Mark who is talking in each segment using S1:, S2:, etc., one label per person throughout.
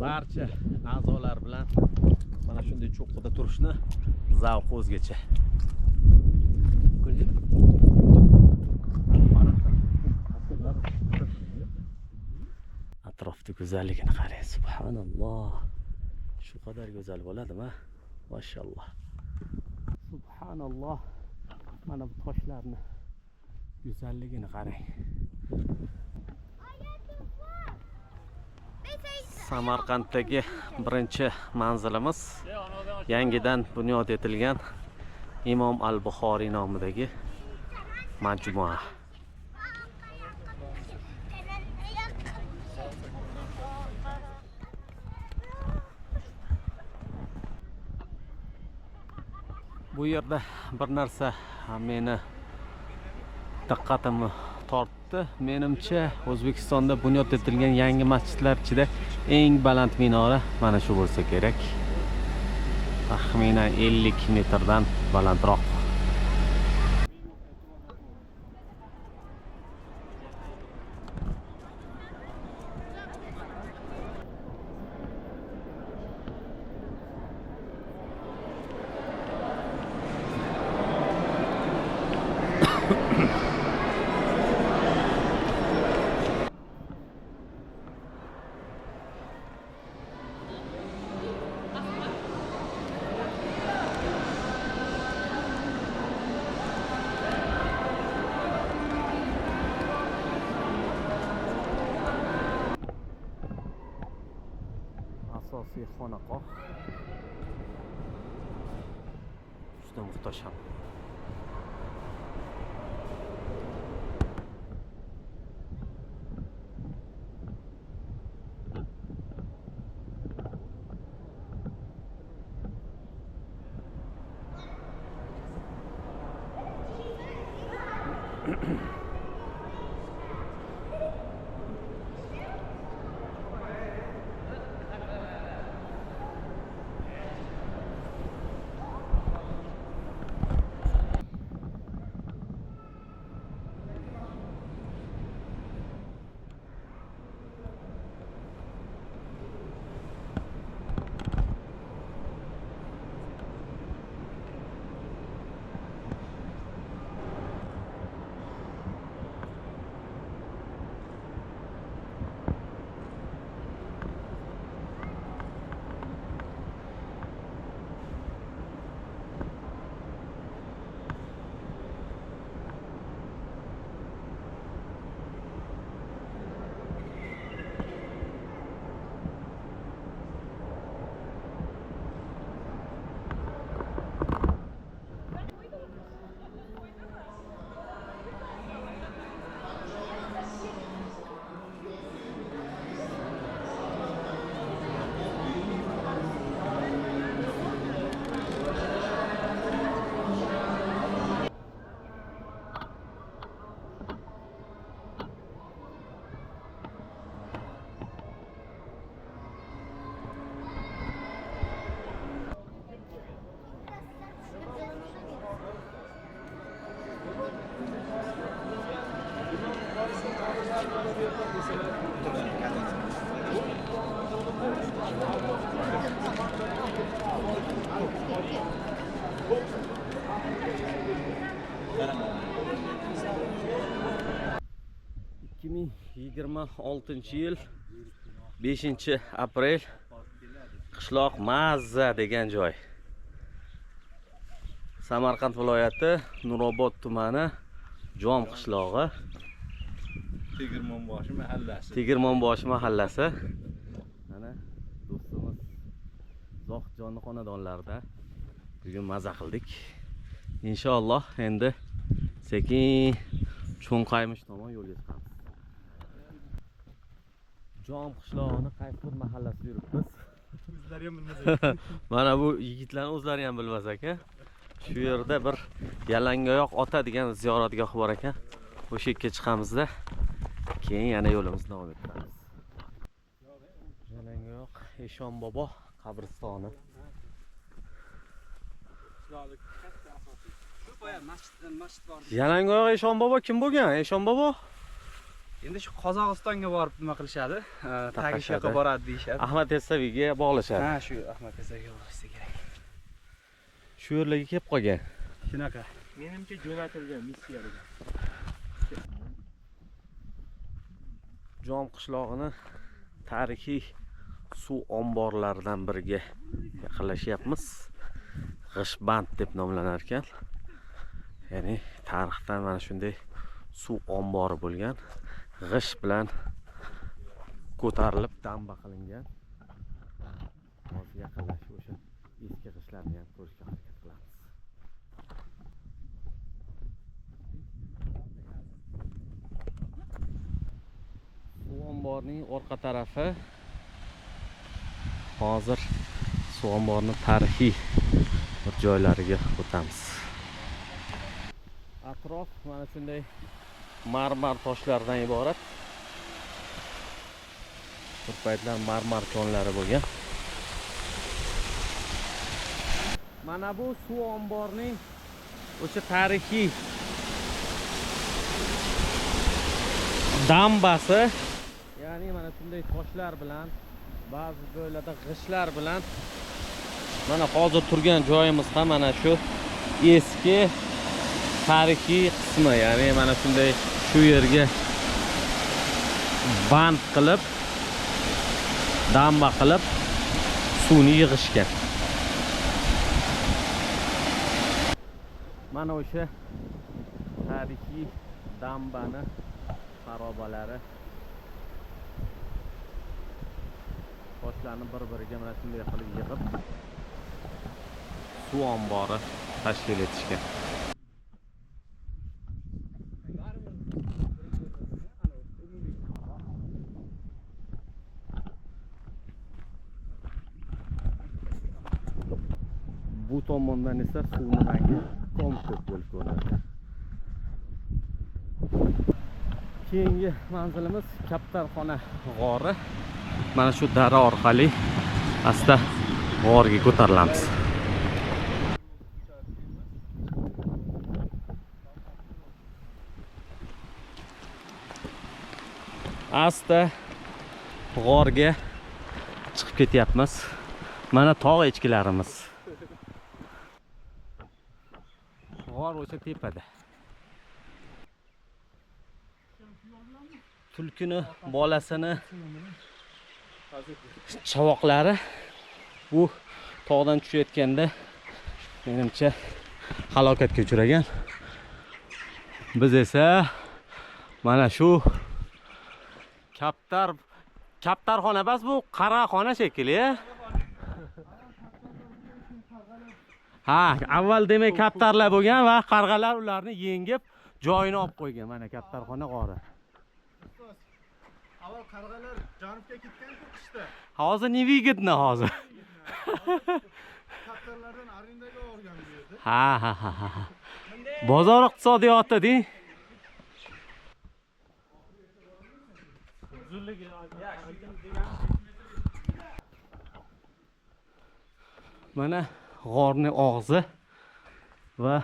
S1: barcha a'zolar bilan mana shunday cho'qqida turishni zavqi o'zgacha. Atrofda go'zalligini qarang, subhanalloh. Shu qadar go'zal bo'ladimi? Mashalloh. Subhanalloh. Mana bu toshlarni go'zalligini qarang. Samarqanddagi birinchi manzilimiz yangidan bunyod etilgan Imom al-Buxoriy nomidagi majmua. Bu yerda bir narsa meni diqqatimni tortdi. Menimcha O'zbekistonda bunyod etilgan yangi masjidlar ichida eng baland minora mana shu bo'lsa kerak. Taxminan 50 metrdan balandroq. Asosiy xonaqoh. Juda muhtasham. ...2026 yil 5-aprel qishloq Mazza degan joy. Samarqand viloyati Nurobod tumani Jom qishlog'i. Tegirmonboshi mahallasi. Mana do'stimiz Zohidjonning xonadonlarida bugun maza qildik. Inshaalloh endi sekin Cho'nqaymish tomon yo'lga chiqamiz. Jom qishlog'ining qaysi mahallasida yuribmiz? O'zlari ham bilmas. Mana bu yigitlarning o'zlari ham bilmas ekan. Shu yerda bir Yalangoyoq ota degan ziyoratgoh bor ekan. O'sha yerga chiqamizda keyin yana yo'limizni davom ettiramiz. Yalangoyoq Eshon bobo qabristoni. Yalangoyoq Eshon bobo kim bo'lgan? Eshon bobo
S2: Endi shu Qozog'istonga borib nima qilishadi? Tagish yoqqa boradi deyshadi.
S1: Ahmad Yassaviyga bog'lashadi.
S2: Ha, shu Ahmad Yassaviyga bog'lashsa kerak.
S1: Shu yerlarga kelib qolgan.
S2: Shunaqa.
S3: Menimcha jo'natilgan missiyaga.
S1: Jom qishlog'ini tarixiy suv omborlaridan biriga yaqinlashyapmiz. G'ishband deb nomlanar ekan. Ya'ni tarixdan mana shunday suv ombori bo'lgan. G'ish bilan ko'tarilib damba qilingan. Hozir yaqinlashib o'sha eski g'ishlarni ham ko'rishga harakat qilamiz. Suv omborining orqa tarafi. Hozir suv omborining tarixiy bir joylariga o'tamiz. Atrof mana shunday marmar toshlardan iborat. Bir paytlar marmar konlari bo'lgan. Mana bu suv omborining o'sha tarixiy dambasi, ya'ni mana shunday toshlar bilan, ba'zi joylarda g'ishlar bilan mana hozir turgan joyimiz ham mana shu eski tarixiy qismi, ya'ni mana shunday shu yerga band qilib, damba qilib suvni yig'ishgan. Mana o'sha tarixiy dambani xarobalari toshlarni bir-biriga mana shunday qilib yig'ib suv ombori tashkil etishgan. Bu tomondan esa suvning rangi ko'k bo'lib ko'rinadi. Keyingi manzilimiz Kaptarxona g'ori. Mana shu dara orqali asta g'orga ko'tarilamiz. Asta g'orga chiqib ketyapmiz. Mana tog' echkilarimiz. G'or o'sha tepada. Tulkini bolasini chavoqlari bu tog'dan tushayotganda menimcha halokatga uchragan. Biz esa mana shu Kaptarxona emas, bu qaraxona shekilli. Ha, avval demak kaptarlar bo'lgan va qarg'alar ularni yengib joyini olib qo'ygan. Mana Kaptarxona g'ori.
S3: Avval qarg'alar janubga ketgan-ku qishda.
S1: Hozir ne vigidni hozir.
S3: Kaptarlardan arendaga olgan bu yerda.
S1: Ha. Bozor iqtisodiyoti deng. Mana g'orning og'zi va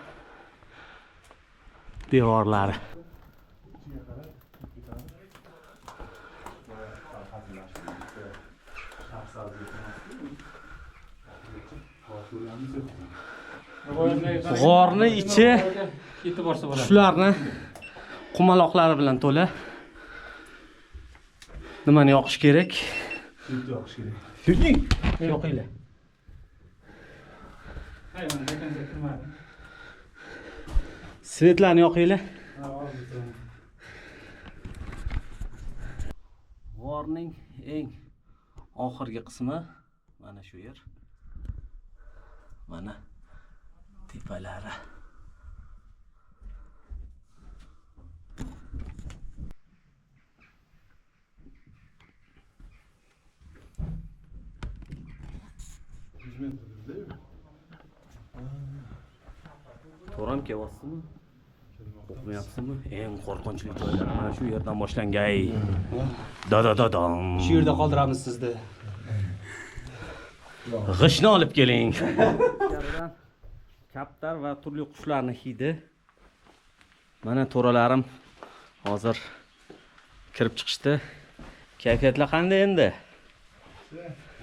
S1: devorlari. G'orni ichi shularni qumaloqlari bilan to'la. Nimani yoqish kerak?
S3: Yoqish kerak.
S2: Yuring, yoqinglar.
S1: Svetlarni yoqinglar. G'orning eng oxirgi qismi mana shu yer. Mana tepalari. To'ram kelyapsizmi? O'qiyapsizmi? Eng qo'rqinchli joylar mana shu yerdan boshlangay. Da-da-da-dam.
S2: Shu yerda qoldiramiz sizni.
S1: G'ishni olib keling. Kaptar va turli qushlarning hidi. Mana to'ralarim hozir kirib chiqishdi. Kayfiyatlar qanday endi?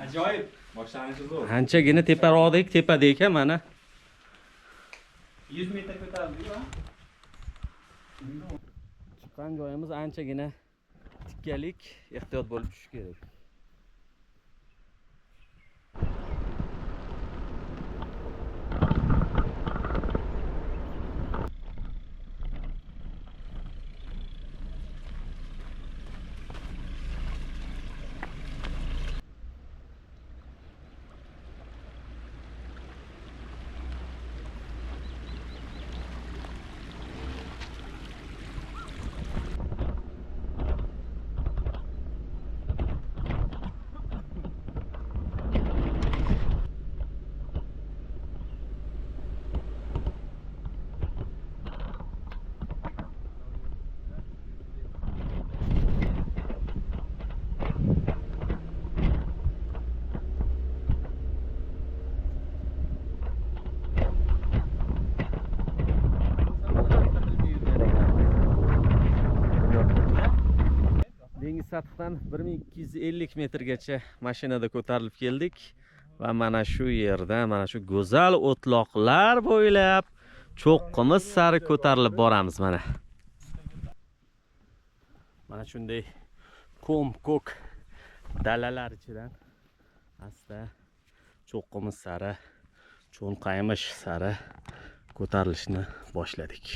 S2: Ajoyib. Boshlanishi zo'r.
S1: Anchagina teparoqdek, tepada ekan mana.
S2: 100 metr ko'tarildi-ku.
S1: Chiqqan joyimiz anchagina tikkalik, ehtiyot bo'lib tushish kerak. Dengiz sathidan 1250 metrgacha mashinada ko'tarilib keldik va mana shu yerda, mana shu go'zal o'tloqlar bo'ylab cho'qqimiz sari ko'tarilib boramiz mana. Mana shunday ko'm-ko'k dalalar ichidan asta cho'qqimiz sari, cho'nqaymish sari ko'tarilishni boshladik.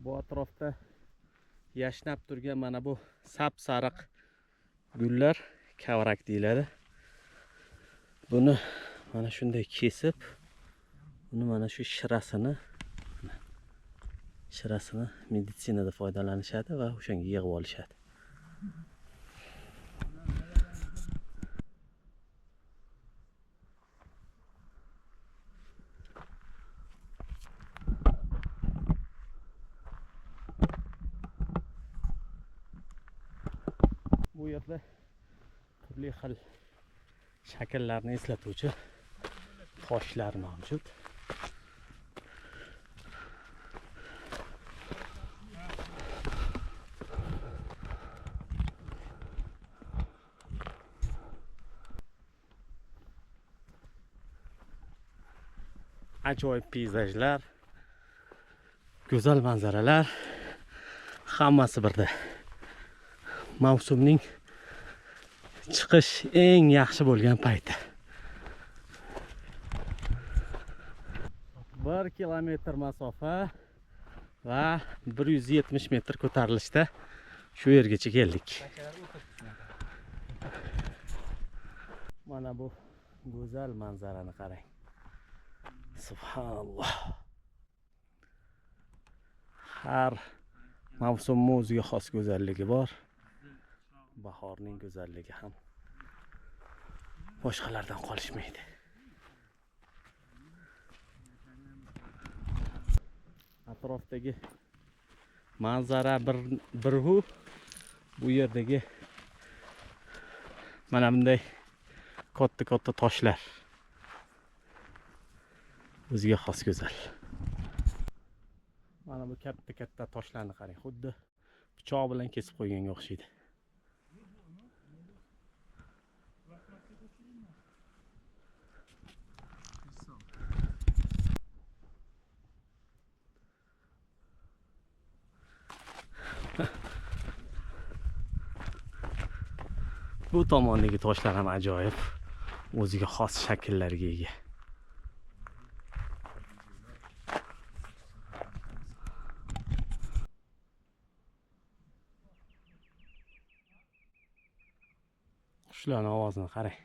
S1: Bu atrofda yashnab turgan mana bu sap-sariq gullar kavrak deyiladi. Buni mana shunday kesib, buni mana shu shirasini meditsinada foydalanishadi va o'shanga yig'ib olishadi. Bu yerda turli xil shakllarni eslatuvchi toshlar mavjud. Ajoyib peyzajlar, go'zal manzaralar, hammasi birda. Mavsumning chiqish eng yaxshi bo'lgan payti. 1 kilometr masofa va 170 metr ko'tarilishda shu yergacha keldik. Mana bu go'zal manzarani qarang. Subhanalloh. Har mavsumning o'ziga xos go'zalligi bor. Bahorning go'zalligi ham boshqalardan qolishmaydi. Atrofdagi manzara bu yerdagi mana bunday katta toshlar o'ziga xos go'zal. Mana bu katta toshlarni qarang, xuddi pichoq bilan kesib qo'yganga o'xshaydi. Bu tomondagi toshlar ham ajoyib, o'ziga xos shakllarga ega. Qushlarning ovozini qarang.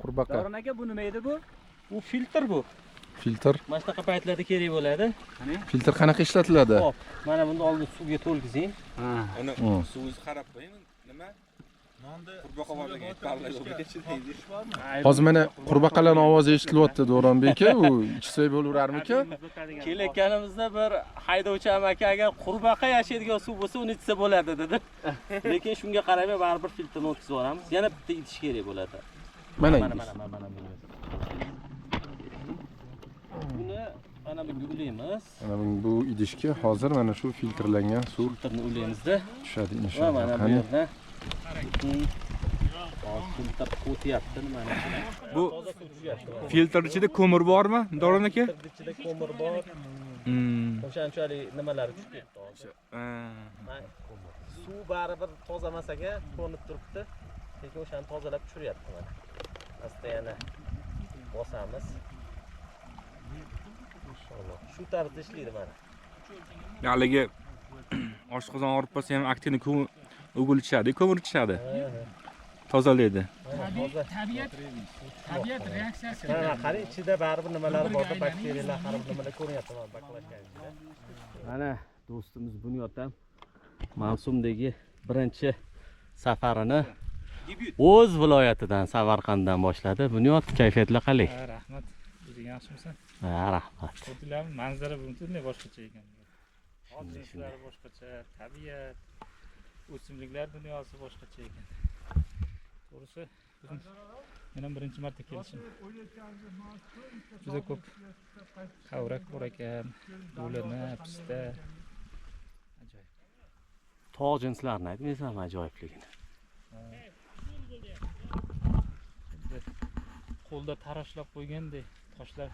S4: Qurbaqa.
S2: Davron aka, bu nima edi bu? Bu filtr bu.
S4: Filtr.
S1: Mana shunaqa paytlarda kerak bo'ladi.
S4: Filtr qanaqa ishlatiladi?
S1: Hop, mana buni oldin suvga to'lgizing.
S5: Uni suvingizni qarab qo'ying. Nima? Nonni qurbaqa bor degan aytib
S4: Hozir mana qurbaqalarning ovozi eshitilyapti Davronbek aka, u ichsak bo'laverarmikan?
S1: Kelayotganimizda bir haydovchi amaki agar qurbaqa yashaydigan suv bo'lsa, uni ichsa bo'ladi dedi. Lekin shunga qaramay baribir filtrni o'tkazib yuboramiz. Yana bitta itish kerak bo'ladi.
S4: Mana.
S1: Buni mana bunga ulaymiz.
S4: Mana bu idishga hozir mana shu filtrlangan suv
S1: Filtrni ulaymizda.
S4: tushadi
S1: Va
S4: inshaalloh.
S1: mana bu
S4: Qani.
S1: yerda hozir filtr o'tyapti nimani ichida.
S5: Bu filtr ichida ko'mir bormi, Davron aka?
S1: Filtr ichida ko'mir bor. O'shanchalik nimalar tushib ketdi hozir. Suv baribir toza emas aka, ko'rinib turibdi. Lekin o'shani tozalab tushiryapti mana. Asta yana bosamiz. Inshaalloh. Shu tarzda ishlaydi mana.
S5: Haligi oshqozon og'rib ham aktivni o'g'il ichadi, ko'mir ichadi. Tozalaydi.
S2: Tabiat reaksiyasi.
S1: Mana qarang, ichida baribir nimalar borda, bakteriyalar har bir nimalar ko'ryapti mana baklashgan ichida. Mana do'stimiz Bunyod ham mavsumdagi birinchi safarini o'z viloyatidan Samarqanddan boshladi. Bunyod, kayfiyatlar qalay?
S6: Rahmat. O'zing yaxshimisan?
S1: Rahmat.
S6: Ko'rdilarmi? Manzara butunlay boshqacha ekan. Hodisalar boshqacha, tabiat, o'simliklar dunyosi boshqacha ekan. To'g'risi, men ham birinchi marta kelishim. Juda ko'p qavrak bor ekan, do'lini, pista. Ajoyib.
S1: Tog' jinslarini aytmaysanmi ajoyibligini?
S6: Qo'lda tarashlab qo'ygandek toshlar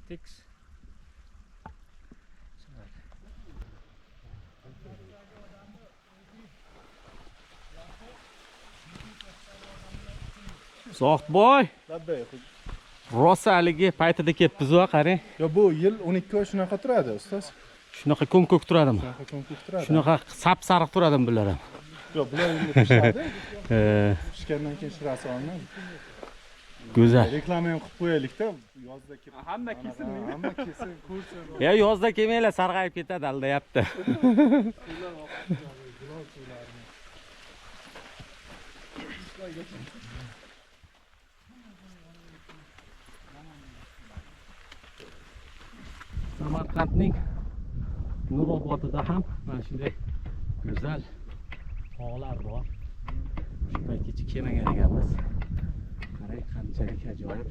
S6: tekis.
S1: Zohidboy,
S3: Labbay.
S1: rosa haligi paytida kelibmiz-ku, qarang.
S3: Yo bu yil 12 oy shunaqa turadi, ustoz.
S1: Shunaqa ko'k turadimi?
S3: Shunaqa ko'p turadi.
S1: Shunaqa sap-sariq turadimi bular ham?
S3: Yo, bular endi pishadi.
S1: Pishgandan
S3: keyin shirasi olinadi.
S1: Go'zal.
S3: Reklama ham qilib qo'yaylik-da, yozda kelib.
S2: Hamma kesin.
S3: Hamma kelsin, ko'rsin.
S1: Ya yozda kelmanglar, sarg'ayib ketadi, aldayapti. Samarqandning Nurobodida ham mana shunday go'zal tog'lar bor. Shu paytgacha kelmagan ekanmiz. Qarang, qanchalik ajoyib,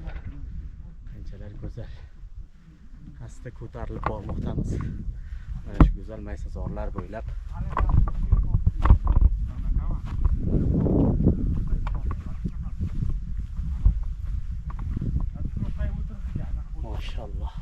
S1: qanchalar go'zal. Asta ko'tarilib bormoqdamiz. Mana shu go'zal maysazorlar bo'ylab. Maşallah.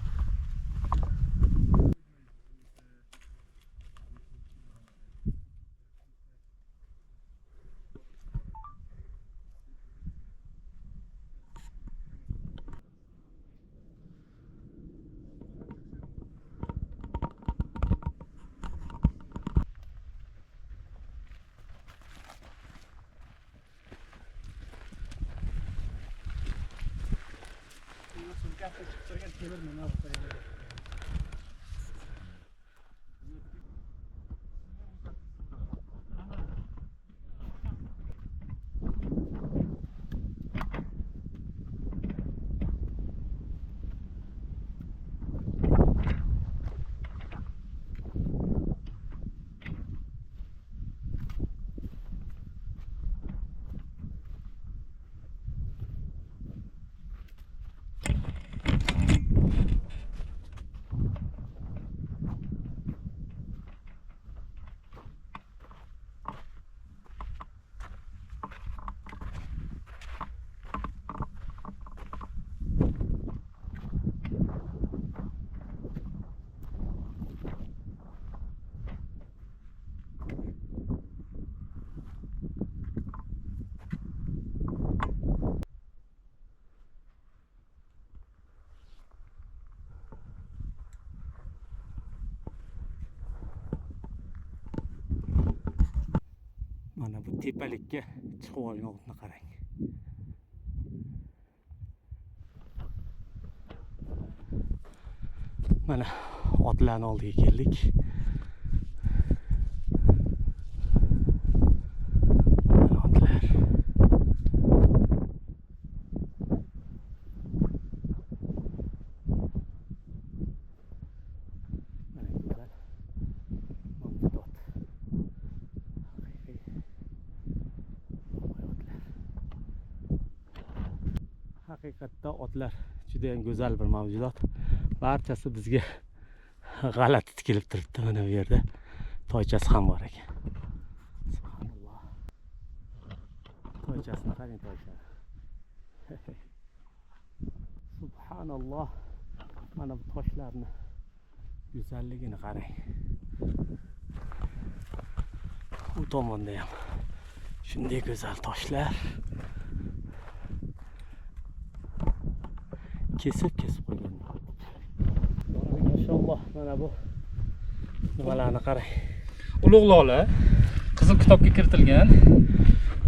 S1: Mana bu tepalikka chiqib olgan otni qarang. Mana otlarning oldiga keldik. Mana otlar. Mana go'zal. Mavjud ot. Haqiqatda otlar juda ham go'zal bir mavjudot. Barchasi bizga g'alati tikilib turibdi. Mana bu yerda toychasi ham bor ekan. Subhanalloh. Toychasini qarang, toycha. Subhanalloh. Mana bu toshlarni go'zalligini qarang. Bu tomonda ham shunday go'zal toshlar. Kesib qo'ygan. Maşallah, mana bu nimalarni qarang.
S6: Ulug' lola qizil kitobga kiritilgan.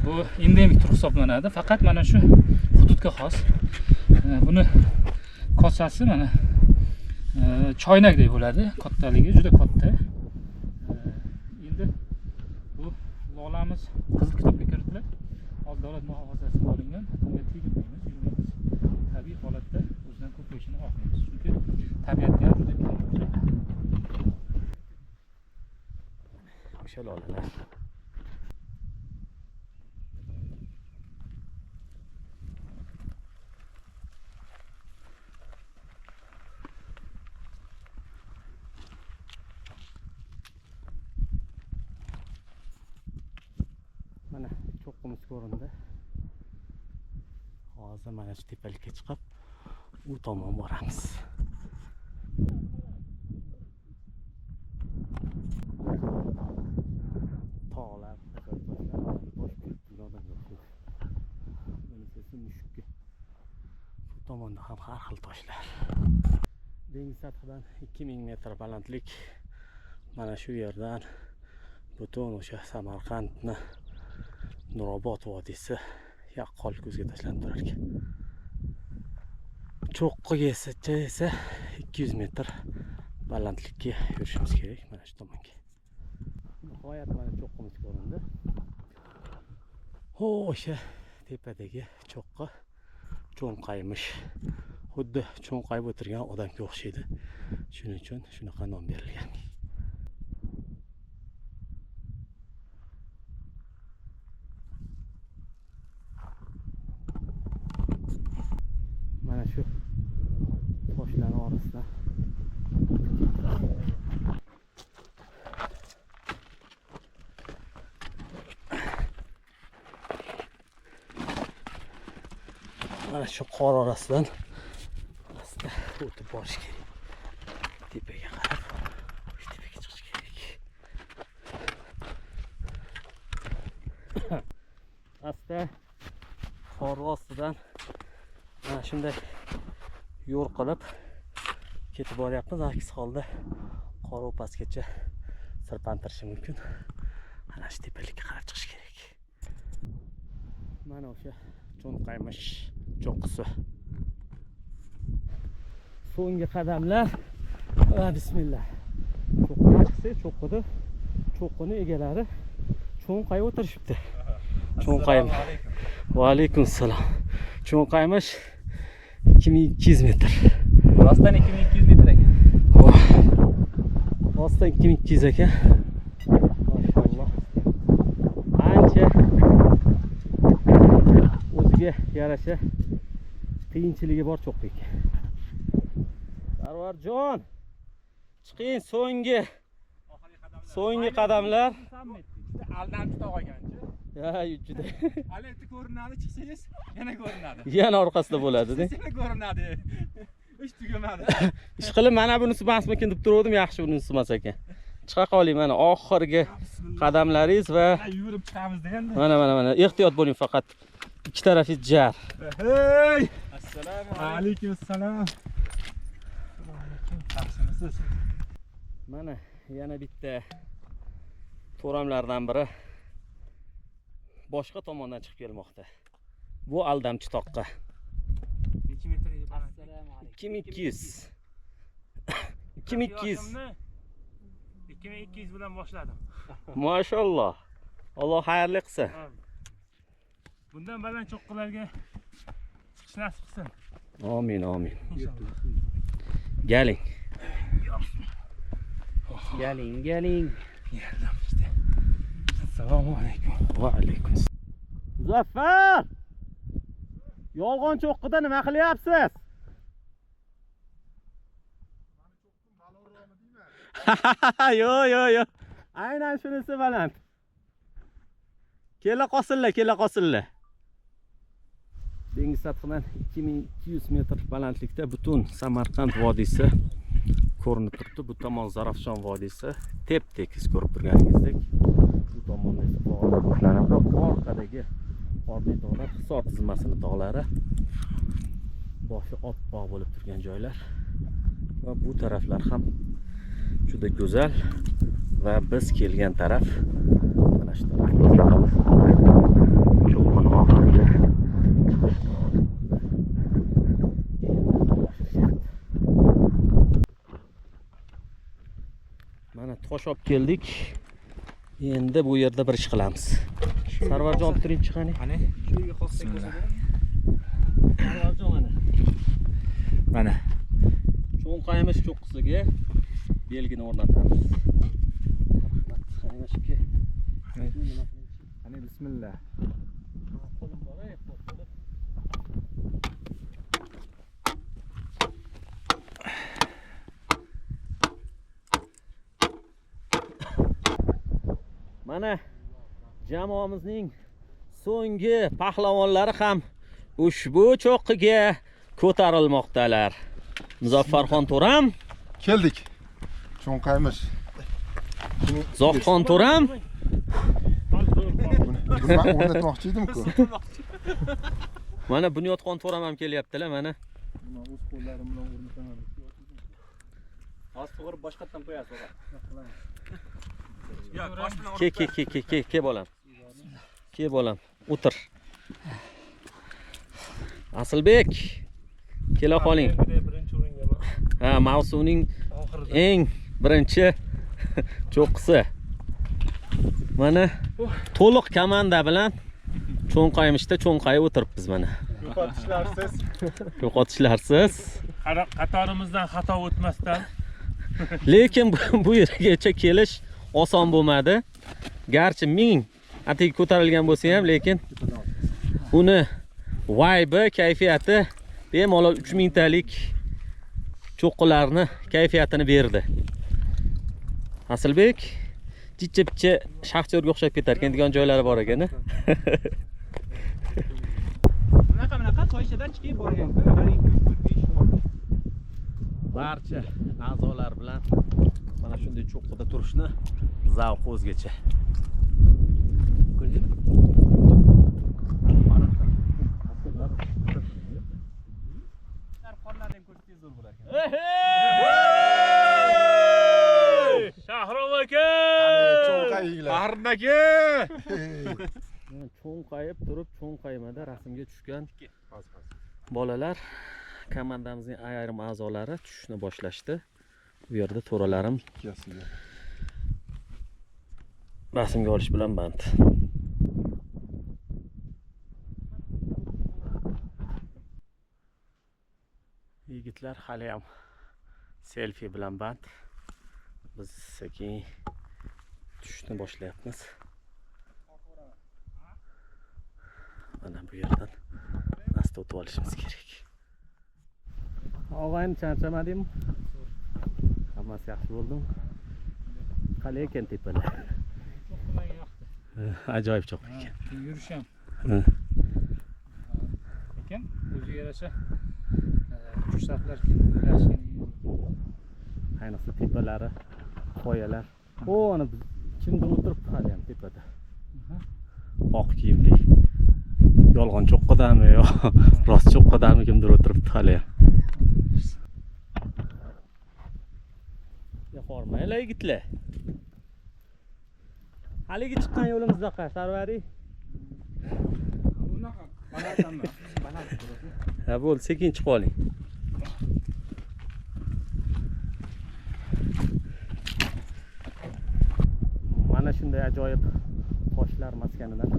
S6: Bu endemik tur hisoblanadi. Faqat mana shu hududga xos. Buni kosasi mana choynakdek bo'ladi. Kattaligi juda katta. Endi bu lolamiz qizil kitobga kiritilib, davlat muhofazasiga olingan. Bunga tegmaymiz, yurmaymiz. Tabiiy holatda o'zidan ko'payishini xohlaymiz. Chunki tabiatga ham juda kam.
S1: O'sha lolalar. Mana cho'qqimiz ko'rindi. Hozir mana shu tepalikka chiqib, u tomon boramiz. Tog'lar, mushukka. Bu tomonda ham har xil toshlar. Dengiz sathidan 2000 metr balandlik. Mana shu yerdan butun o'sha Samarqandni Nurobod vodiysi yaqqol ko'zga tashlanib turar ekan. Cho'qqiga esa 200 metr balandlikka yurishimiz kerak mana shu tomonga. Nihoyat mana cho'qqimiz ko'rindi. O'sha tepadagi cho'qqi cho'nqaymish. Xuddi cho'nqayib o'tirgan odamga o'xshaydi. Shuning uchun shunaqa nom berilgan. Mana shu toshlar orasida mana shu qor orasidan o'tib borish kerak. Tepaga qarab, shu tepaga chiqish kerak. Asta qor ostidan mana shunday yo'l qilib ketib boryapmiz. Aks holda qor pastgacha sirpantirishi mumkin. Mana shu tepalikka qarab chiqish kerak. Mana o'sha cho'nqaymish cho'qqisi. So'nggi qadamlar. Bismillah. Cho'qqiga chiqsak, cho'qqini egalari cho'nqayib o'tirishibdi. Cho'nqayim. Va alaykum assalom. Cho'nqaymish 2200 metr.
S6: Rostdan 2200 metr ekan.
S1: Rostdan 2200 ekan. Maşallah. Ancha o'ziga yarasha qiyinchiligi bor cho'qqi ekan. Sarvarjon, chiqing so'nggi qadamlar.
S2: Aldamchi tog' ekanchi.
S1: Ya, juda.
S2: Hali endi ko'rinadi, chiqsangiz yana ko'rinadi.
S1: Yana orqasida bo'ladi-da.
S2: Yana ko'rinadi. Ish tugamadi.
S1: Ish qilib mana bunisi emasmikin deb turgandim, yaxshi bunisi emas ekan. Chiqa qoling mana oxirgi qadamlaringiz va
S2: yurib chiqamiz endi.
S1: Mana ehtiyot bo'ling faqat. Ikki tarafingiz jar.
S2: Hey! Assalomu alaykum. Assalom. Yaxshimisiz?
S1: Mana yana bitta to'ramlardan biri boshqa tomondan chiqib kelmoqda. Bu aldamchi toqqa.
S2: Necha metr?
S6: Assalomu alaykum.
S1: 2200. 2200.
S6: 2200 bilan boshladim.
S1: Maşallah. Alloh xayrli qilsin.
S6: Bundan baland cho'qqilarga chiqish nasib qilsin.
S1: Amin. Galing.
S6: Galing.
S2: Assalomu alaykum.
S1: Va alaykum. Muzaffar! Yolg'on cho'qqida nima qilyapsiz? Yo'q. Aynan shunisi baland. Kela qosillar. Dengiz sathidan 2200 metr balandlikda butun Samarqand vodiysi ko'rinib turibdi. Bu tomon Zarafshon vodiysi tep-tekis ko'rib turganingizdek. Bu tomonda esa tog'lar boshlanib, orqadagi Orniy tog'lar, Hisor tizmasini tog'lari, boshi oppoq bo'lib turgan joylar va bu taraflar ham juda go'zal va biz kelgan taraf mana shu taraf. Cho'lqin oxirgi mana tosh olib keldik. Endi bu yerda bir ish qilamiz. Sarvarjon olib turing chiqani.
S5: Qani?
S2: Shu yerga qo'ysak
S5: Bismillah.
S1: Sarvarjon
S5: Mana.
S1: cho'nqaymiz cho'qqisiga belgini o'rnatamiz. Qaymish aka.
S3: Qani bismillah.
S1: Qo'lim bor, qo'lim. Mana jamoamizning so'nggi pahlavonlari ham ushbu cho'qqiga ko'tarilmoqdalar. Muzaffarxon To'ram,
S4: Keldik. Cho'nqaymish.
S1: Zohidxon To'ram,
S4: Buni men o'rnatmoqchi edim-ku.
S1: mana Bunyodxon To'ram ham kelyaptilar mana.
S3: Mana o'z qo'llarim bilan o'rnataman.
S2: hozir to'g'ri boshqatdan qo'yasiz.
S5: Yo'q, bosh bilan
S1: Ke bolam. Ke bolam, o'tir. Asilbek, kela qoling. Ha, mavsumning eng birinchi cho'qqisi. Mana to'liq komanda bilan cho'nqaymishda cho'nqayib o'tiribmiz mana. Yo'qotishlarsiz.
S7: Qatorimizdan xato o'tmasdan
S1: Lekin bu yergacha kelish oson bo'lmadi. Garchi 1000 atigi ko'tarilgan bo'lsa ham, lekin uni vibe, kayfiyati bemalol 3000 talik cho'qqilarni kayfiyatini berdi. Asilbek jichcha shaxtyorga o'xshab ketar ekan degan joylari bor ekan.
S2: Bunaqa to'ychadan chiqib borgan.
S1: Barcha a'zolar bilan mana shunday cho'qqida turishni zavq o'zgacha.
S7: Shahrom aka!
S4: Cho'nqayinglar.
S5: Bahrin aka!
S1: Cho'nqayib turib, cho'nqaymada rasmga tushgan bolalar komandamizning ayrim a'zolari tushishni boshlashdi. Bu yerda to'ralarim rasmga olish bilan band. Yigitlar hali ham selfie bilan band. Biz sekin tushishni boshlayapmiz. Mana bu yerdan asta o'tib olishimiz kerak. Og'ayni charchamadingmi? Hammasi yaxshi bo'ldimi? Qalay ekan tepalar? Ajoyib cho'q ekan.
S6: Yurish ham. Lekin o'ziga yarasha fursatlar keldi.
S1: Ayniqsa tepalari, qoyalar. O, ana kimdir o'tiribdi hali ham tepada. Oq kiyimli. Yolg'on cho'qqidami yo rost cho'qqidami kimdir o'tiribdi hali ham. Yo'qormaylar yigitlar. Haligi chiqqan yo'limizda qa, Sarvari.
S2: Bunaqa balandmi?
S1: Ha, bo'ldi, sekin chiqib oling. Mana shunday ajoyib toshlar maskanidan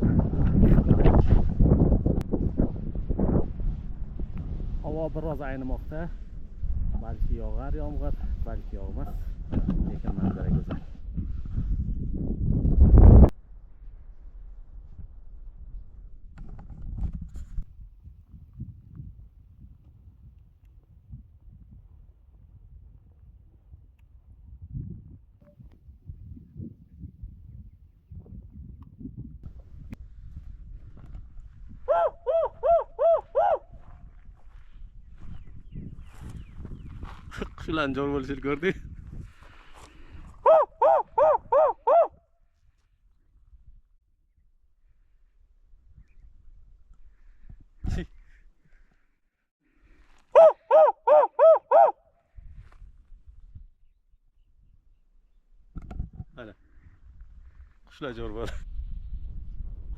S1: havo biroz aynimoqda. Balki yog'ar yomg'ir, balki yog'mas. Lekin manzara go'zal. Qushlarning jo'r bo'lishini ko'rding? Mana qushlar jo'r bo'ldi.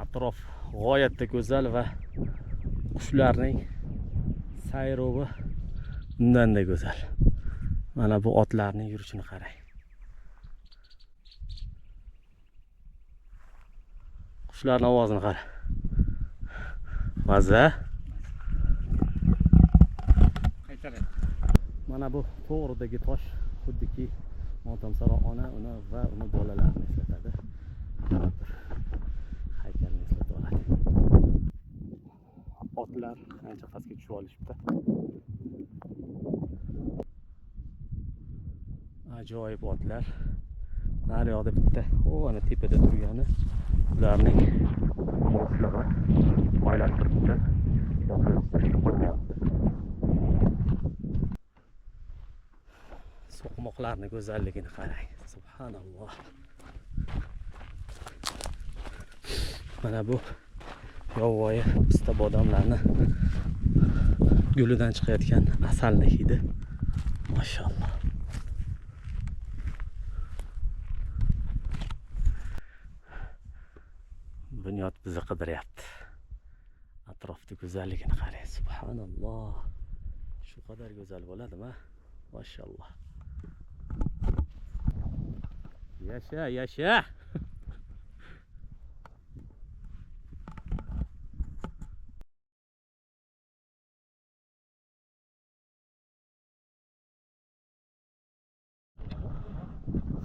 S1: Atrof g'oyatda go'zal va qushlarning sayrovi undan-da go'zal. Mana bu otlarning yurishini qarang. Qushlarning ovozini qara. Maza. Mana bu to'g'ridagi tosh xuddiki Motamsaro ona uni va uni bolalarini eslatadi. Haykalni eslatib oladi. Otlar ancha pastga tushib olishibdi. Ajoyib otlar. Naryoqda bitta, ana tepada turgani ularning boshlig'i oylab turibdi. So'qmoqlarning go'zalligini qarang. Subhanalloh. Mana bu yovvoyi pista bodomlarni gulidan chiqayotgan asalni hidi. Mashalloh. Bunyod bizni qidiryapti. Atrofda go'zalligini qarang. Subhanalloh. Shu qadar go'zal bo'ladimi? Mashalloh. Yasha, yasha.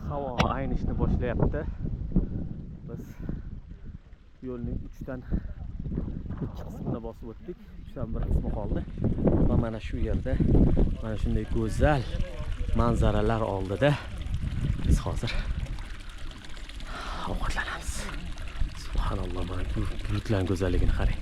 S1: Havo aynishni boshlayapti. Biz yo'lning 3 qismini bosib o'tdik. 3dan 1 qismi qoldi. Va mana shu yerda mana shunday go'zal manzaralar oldida biz hozir ovqatlanamiz. Subhanalloh, mana bulutlarning go'zalligini qarang.